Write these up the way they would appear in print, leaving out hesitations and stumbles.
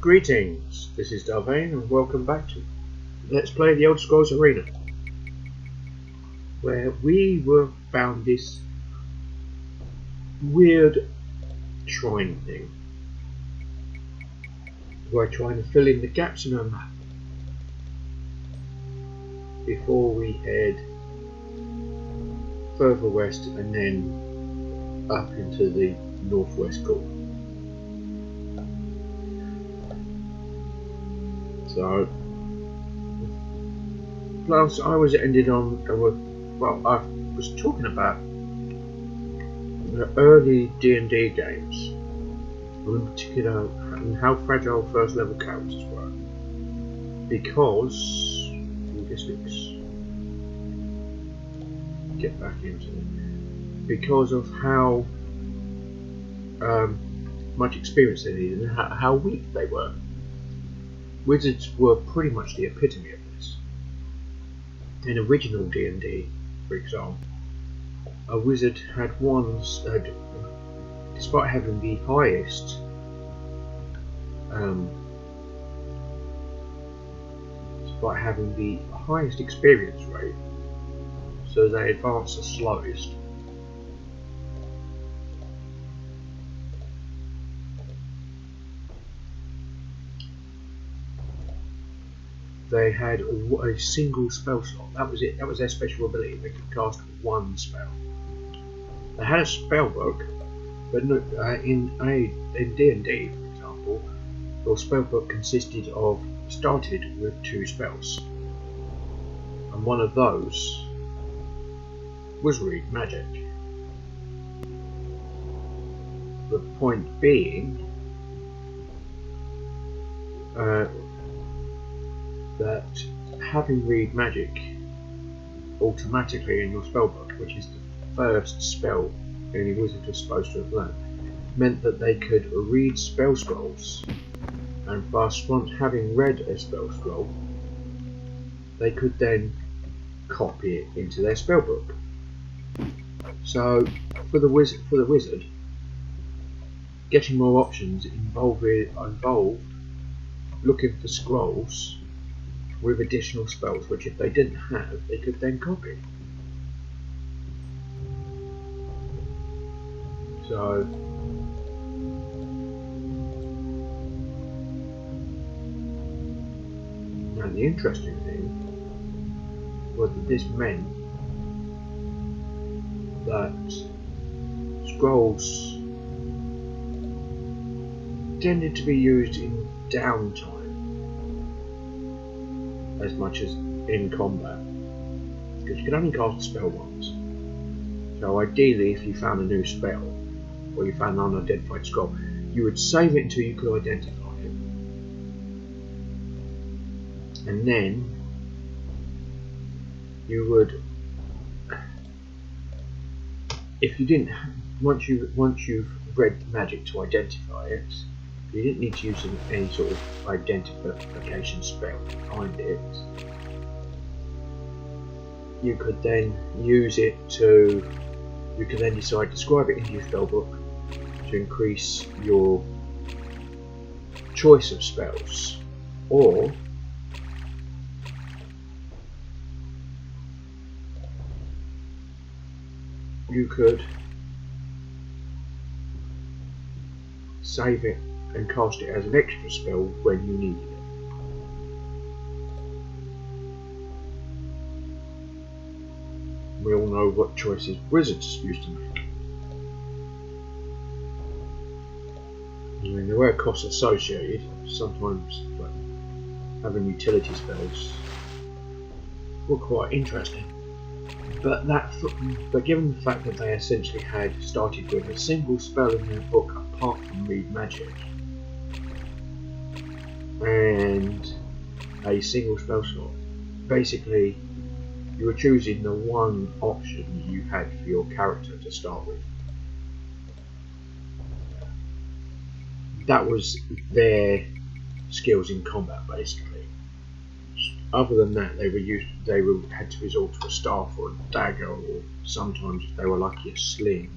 Greetings, this is Darvane and welcome back to Let's Play the Elder Scrolls Arena, where we were found this weird shrine thing. We're trying to fill in the gaps in our map before we head further west and then up into the northwest corner. So, plus I was ended on, well, I was talking about the early D&D games, in particular, and how fragile first level characters were, because, logistics, get back into it, because of how much experience they needed and how weak they were. Wizards were pretty much the epitome of this. In original D&D, for example, a wizard had despite having the highest experience rate, so they advanced the slowest. They had a single spell slot. That was it. That was their special ability. They could cast one spell. They had a spell book, but no, in D&D, for example, your spell book started with 2 spells, and one of those was read magic. The point being that having read magic automatically in your spellbook, which is the first spell any wizard was supposed to have learned, meant that they could read spell scrolls, and thus, once having read a spell scroll, they could then copy it into their spellbook. So, for the wizard, getting more options involved looking for scrolls with additional spells, which if they didn't have, they could then copy. So, and the interesting thing was that this meant that scrolls tended to be used in downtime as much as in combat, because you could only cast a spell once. So ideally, if you found a new spell or you found an unidentified scroll, you would save it until you could identify it, and then you would, if you didn't, once you've read magic to identify it, you didn't need to use any sort of identification spell to find it. You could then use it to, you can then decide to describe it into your spellbook to increase your choice of spells, or you could save it and cast it as an extra spell when you needed it. We all know what choices wizards used to make. I mean, there were costs associated. Sometimes, like, having utility spells were quite interesting. But given the fact that they essentially had started with a single spell in their book apart from read magic, and a single spell slot, basically you were choosing the one option you had for your character to start with. That was their skills in combat, basically. Other than that, they had to resort to a staff or a dagger, or sometimes, if they were lucky, a sling.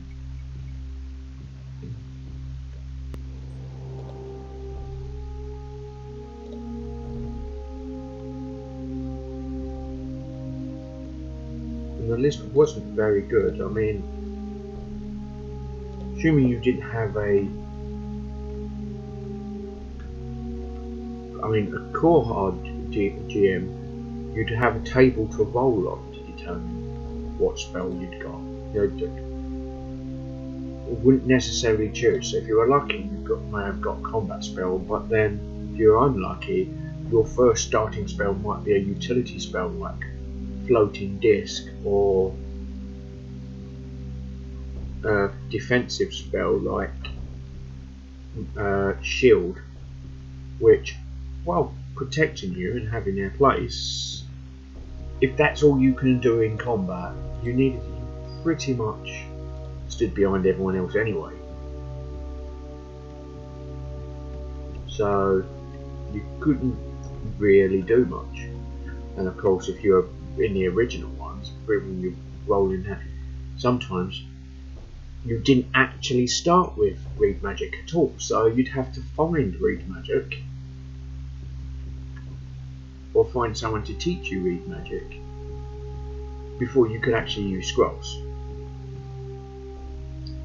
the list wasn't very good. I mean, assuming you didn't have a core hard GM, you'd have a table to roll on to determine what spell you'd got. You wouldn't necessarily choose. So if you were lucky, you may have got a combat spell, but then if you're unlucky, your first starting spell might be a utility spell like Floating Disc, or a defensive spell like Shield, which, while protecting you and having their place, if that's all you can do in combat, you pretty much stood behind everyone else anyway. So you couldn't really do much. And of course, if you're in the original ones, when you roll in that, sometimes you didn't actually start with read magic at all, so you'd have to find read magic or find someone to teach you read magic before you could actually use scrolls.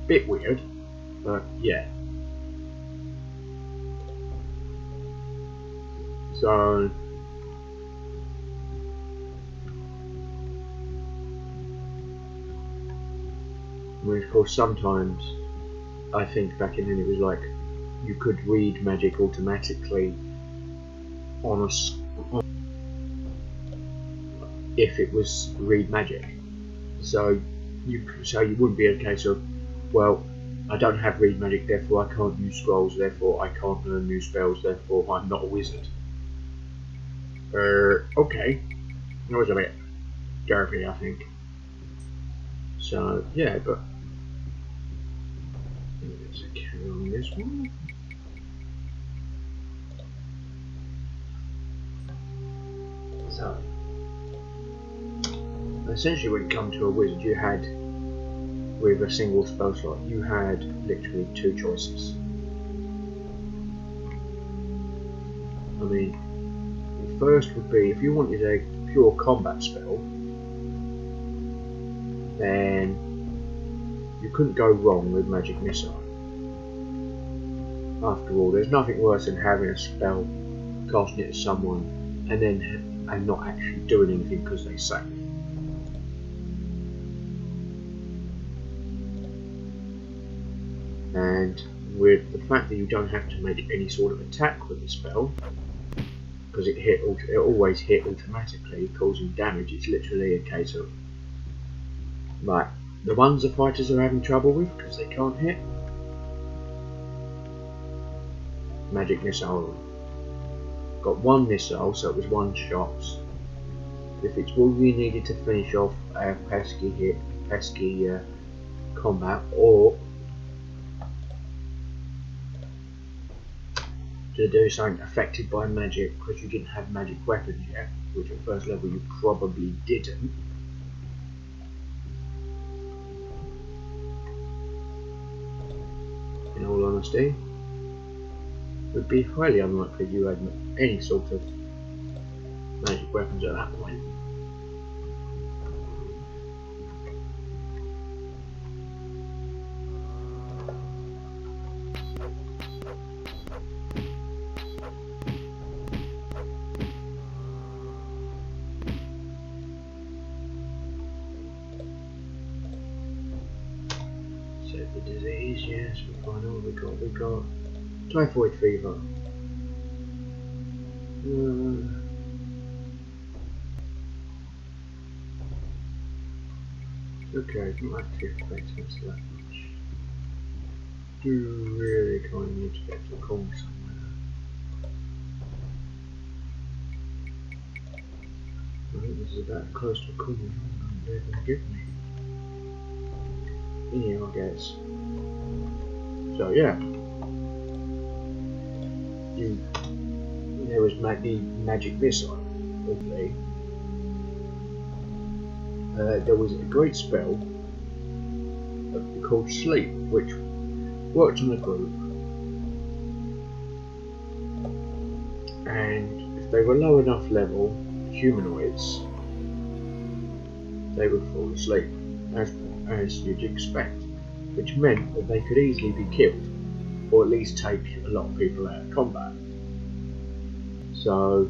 Bit weird, but yeah. So of course, sometimes I think back in then it was like you could read magic automatically if it was read magic. So you wouldn't be a case of, well, I don't have read magic, therefore I can't use scrolls, therefore I can't learn new spells, therefore I'm not a wizard. Okay, that was a bit derpy, I think. So yeah, but let's carry on this one. So essentially, when it comes to a wizard, you had, with a single spell slot, you had literally two choices. I mean, the first would be, if you wanted a pure combat spell, then you couldn't go wrong with Magic Missile. After all, there's nothing worse than having a spell, casting it at someone, and not actually doing anything because they say. And with the fact that you don't have to make any sort of attack with the spell, because it always hit automatically, causing damage, it's literally a case of, like, the ones the fighters are having trouble with because they can't hit, Magic Missile. Got one missile, so it was one shot. If it's all you needed to finish off a pesky combat, or to do something affected by magic because you didn't have magic weapons yet, which at first level you probably didn't. In all honesty, it would be highly unlikely you had any sort of magic weapons at that point. Set the disease, yes, we find all we got typhoid fever. Okay, not actually affecting us that much. Do really kind of need to get to a corner somewhere. I think this is about close to a corner they're going to give me. Yeah, I guess. So yeah. There was the Magic Missile, obviously. There was a great spell called Sleep, which worked on a group, and if they were low enough level humanoids, they would fall asleep, as you'd expect, which meant that they could easily be killed, or at least take a lot of people out of combat. So,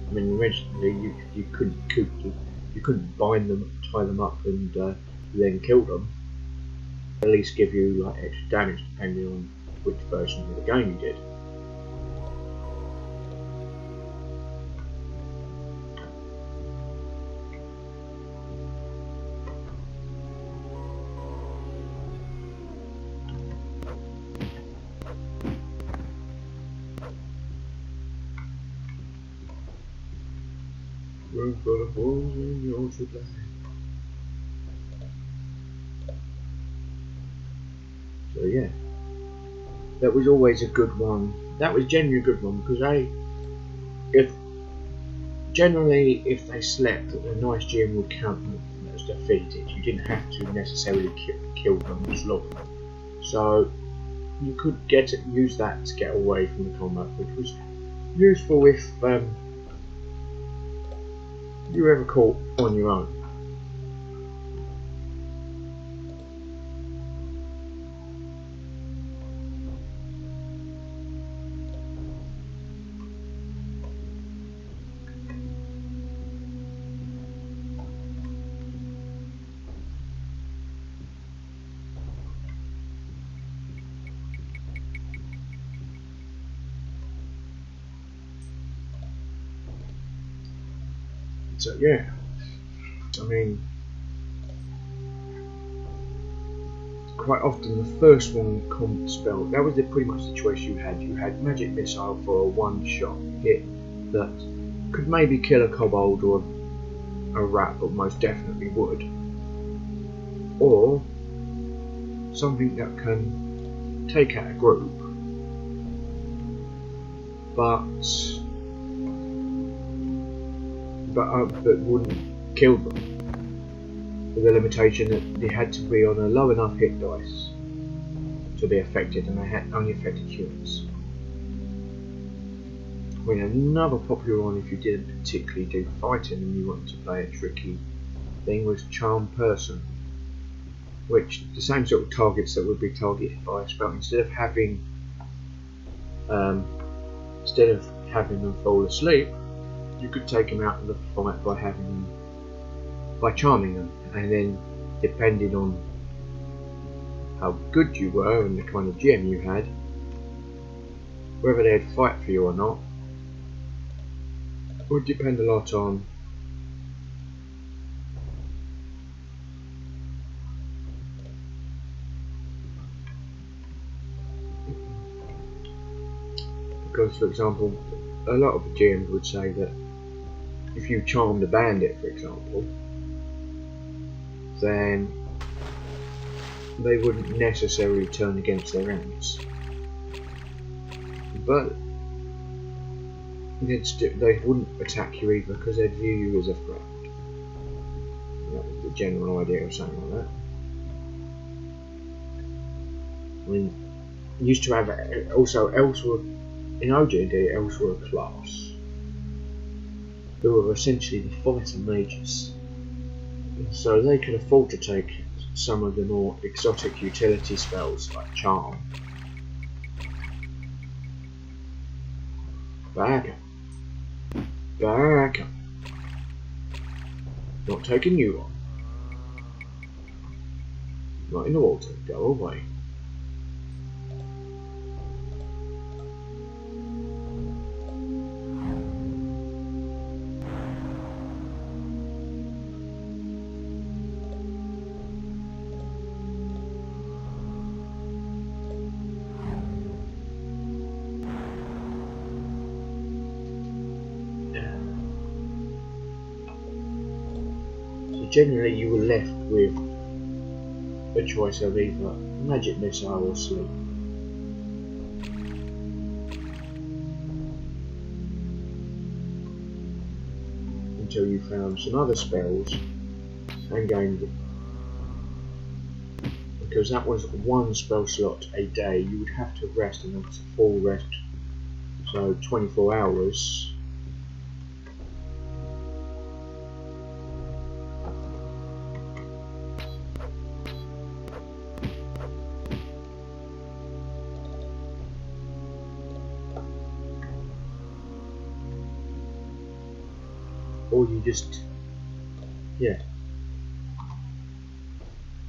I mean, originally you couldn't bind them, tie them up, and then kill them. At least give you like extra damage depending on which version of the game you did. Room full of walls in your orchard land. So yeah, that was always a good one. That was generally a good one because if they slept, a nice GM would count them as defeated. You didn't have to necessarily kill them or slaughter them. So you could use that to get away from the combat, which was useful if you were ever caught on your own. So yeah, I mean, quite often the first one couldn't spell. That was pretty much the choice you had. You had magic missile for a one-shot hit that could maybe kill a kobold or a rat, but most definitely would, or something that can take out a group, but wouldn't kill them, with the limitation that they had to be on a low enough hit dice to be affected, and they had only affected humans. I mean, another popular one, if you didn't particularly do fighting and you wanted to play a tricky thing, was Charm Person, which the same sort of targets that would be targeted by a spell. Instead of having them fall asleep, you could take them out of the fight by charming them, and then depending on how good you were and the kind of GM you had, whether they'd fight for you or not would depend a lot on because, for example, a lot of the GMs would say that if you charmed a bandit, for example, then they wouldn't necessarily turn against their enemies, but they wouldn't attack you either because they'd view you as a threat. That was the general idea of something like that. I mean, you used to have also elves were in OG&D. Elves were a class who were essentially the fighter mages, so they could afford to take some of the more exotic utility spells like Charm. Back up. Back up. Not taking you on. Not in the water. Go away. Generally, you were left with a choice of either magic missile or sleep. Until you found some other spells and gained them. Because that was one spell slot a day, you would have to rest, and that's a full rest, so 24 hours. or you just, yeah.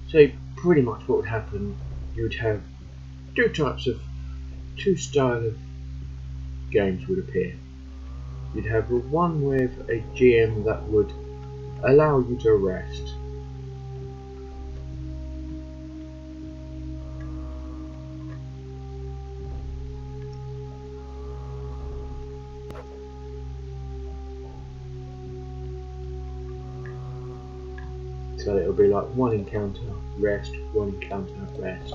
So pretty much what would happen, you would have two style of games would appear. You'd have one with a GM that would allow you to rest. So it'll be like one encounter, rest, one encounter, rest.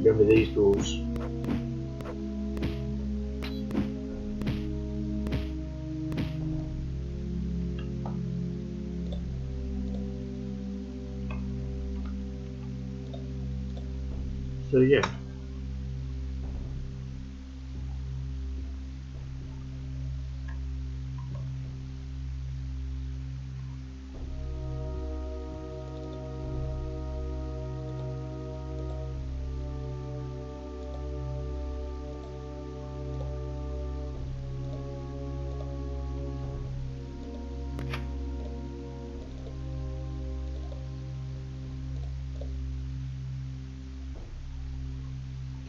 Remember these rules. So yeah.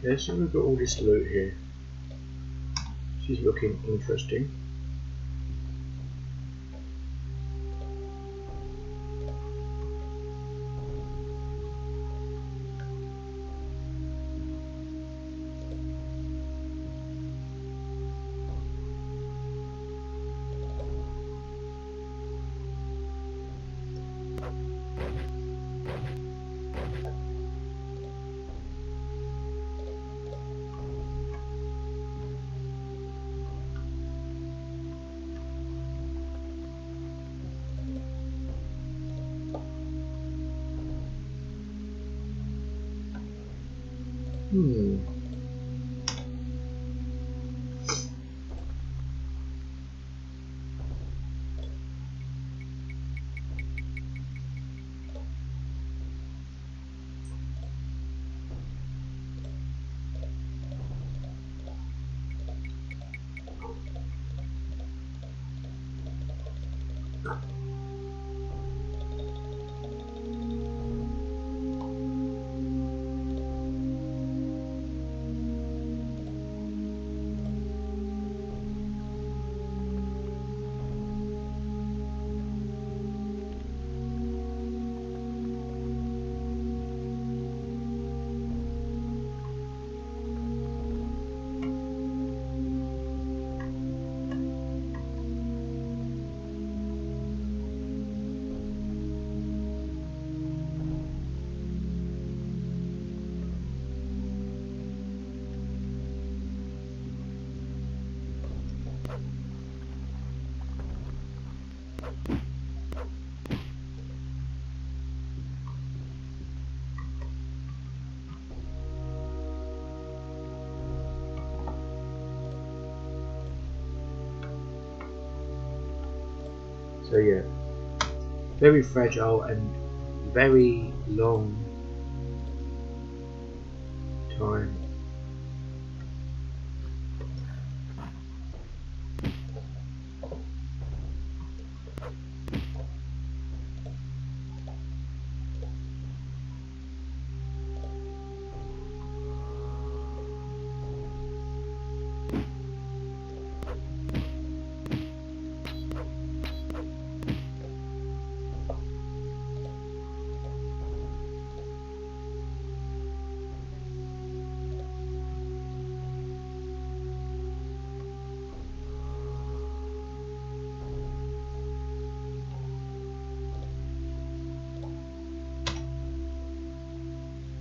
Okay, so we've got all this loot here. She's looking interesting. So yeah, very fragile and very long time.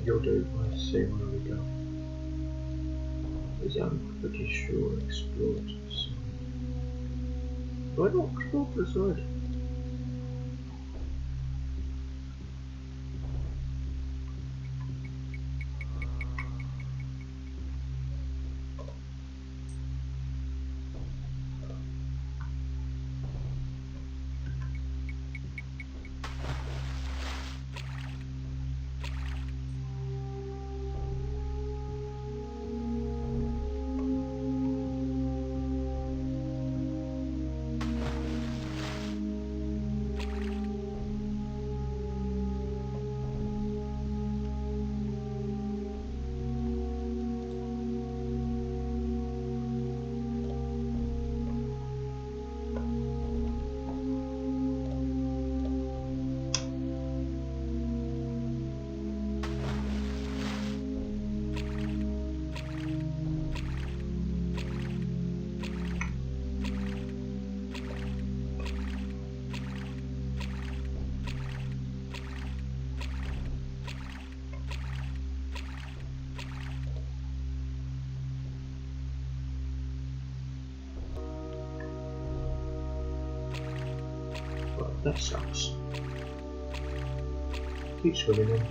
You'll do. I see where we go. Because I'm pretty sure I explored the side. Do I not explore the side? Well, that sucks. Keep swimming then.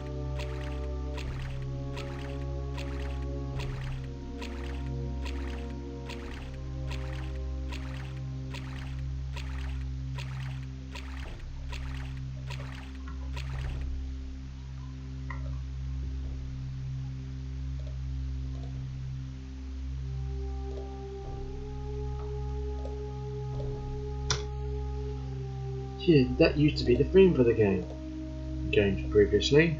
Yeah, that used to be the theme for the games previously.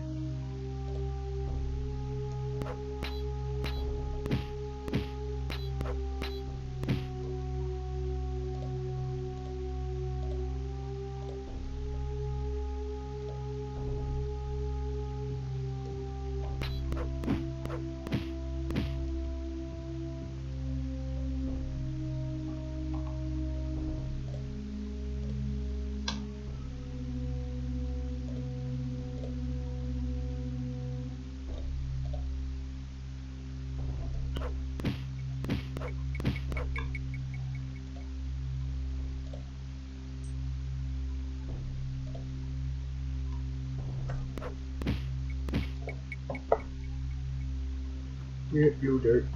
Yep, you'll do.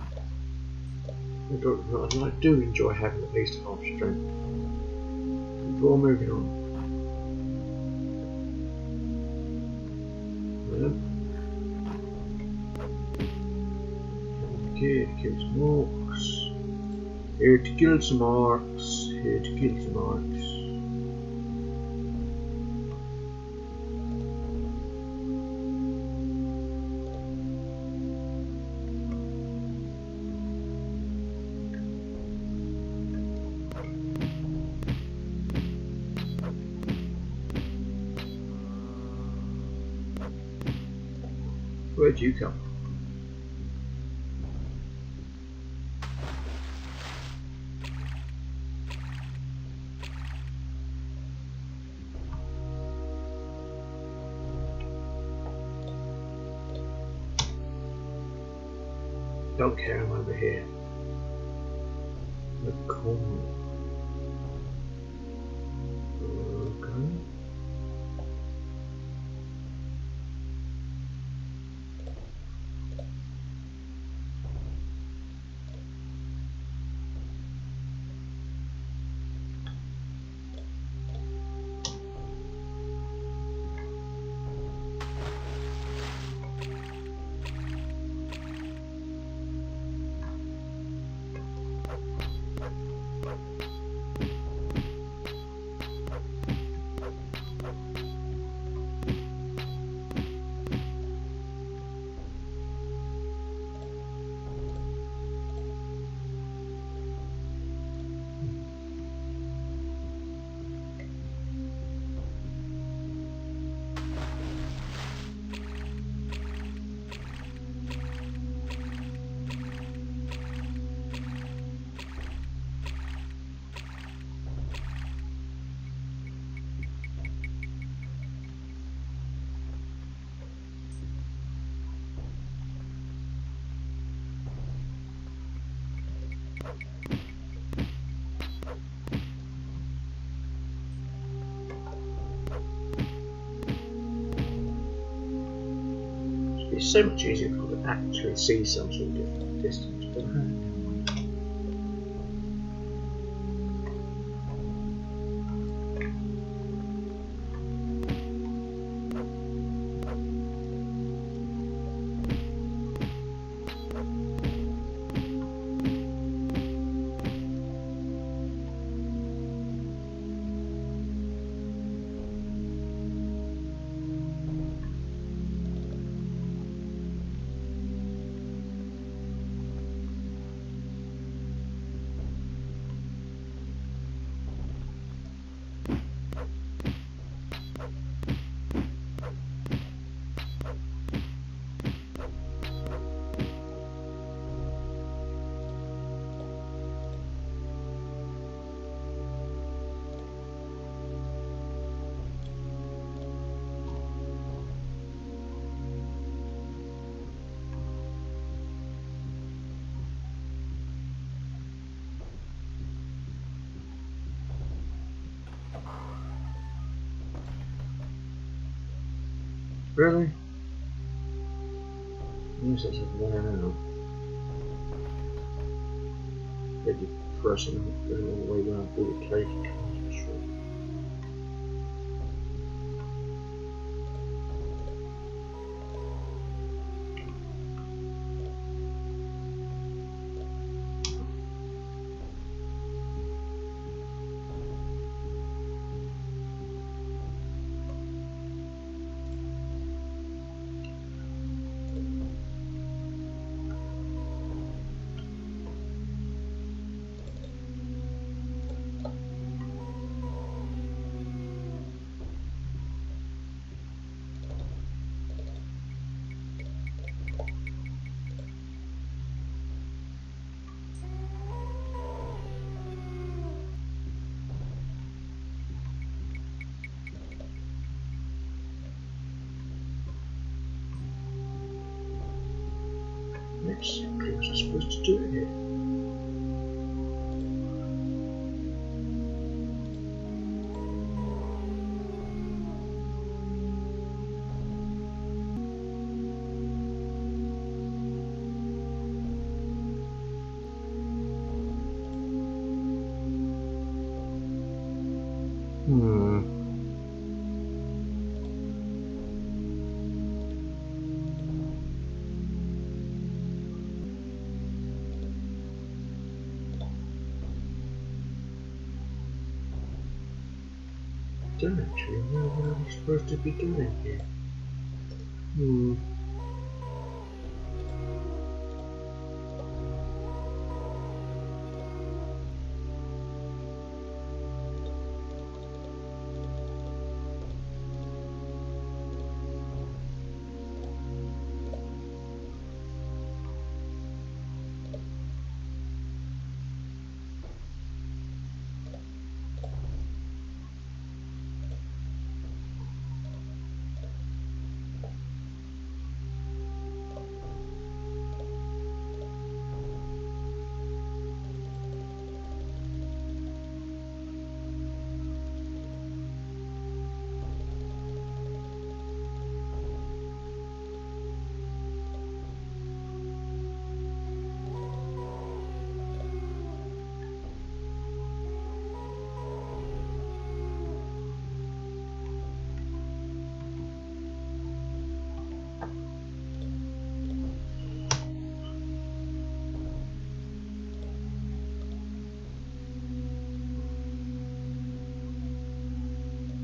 I do enjoy having at least half strength. Before moving on. Here to kill some orcs. Here to kill some orcs. Here to kill some orcs. Where'd you come? Don't care, I'm over here. The corner. Okay. It's so much easier if I could actually see some sort of distance. But really? Yes, that's like running out. Maybe pressing going all the way down through the cake. Exactly what I'm supposed to do here. I don't actually know what I'm supposed to be doing here.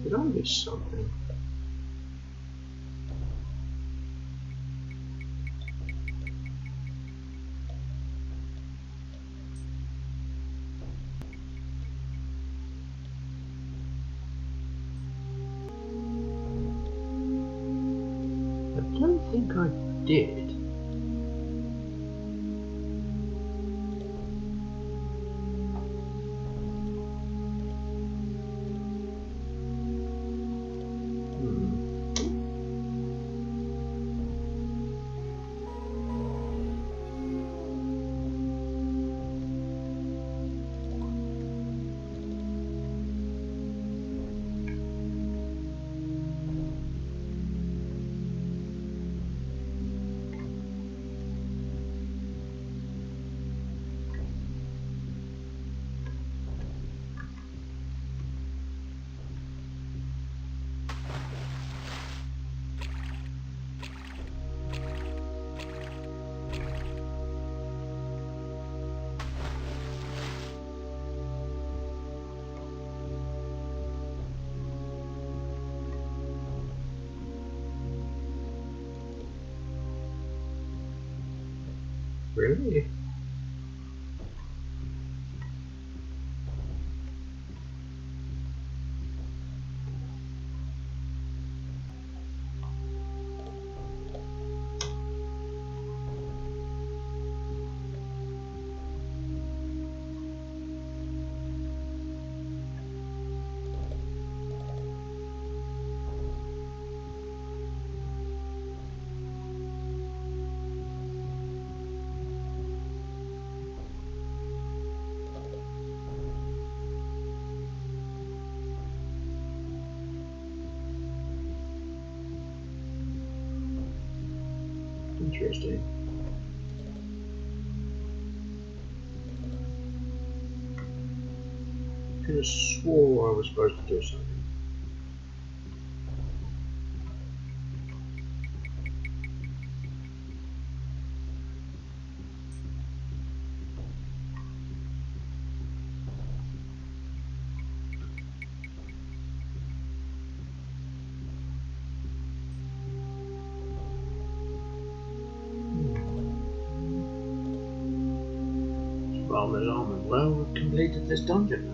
Did I miss something? I don't think I did. Really? Interesting. I could have swore I was supposed to do something. Well, alarm. Well, we've completed this dungeon.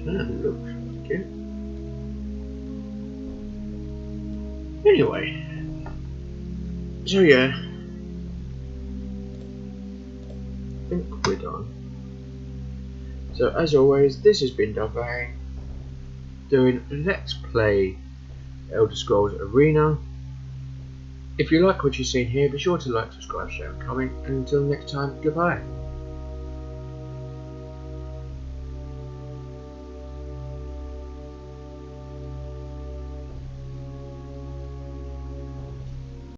Looks like it. Anyway, so yeah, I think we're done. So as always, this has been Dubang doing Let's Play Elder Scrolls Arena. If you like what you've seen here, be sure to like, subscribe, share and comment, and until next time, goodbye.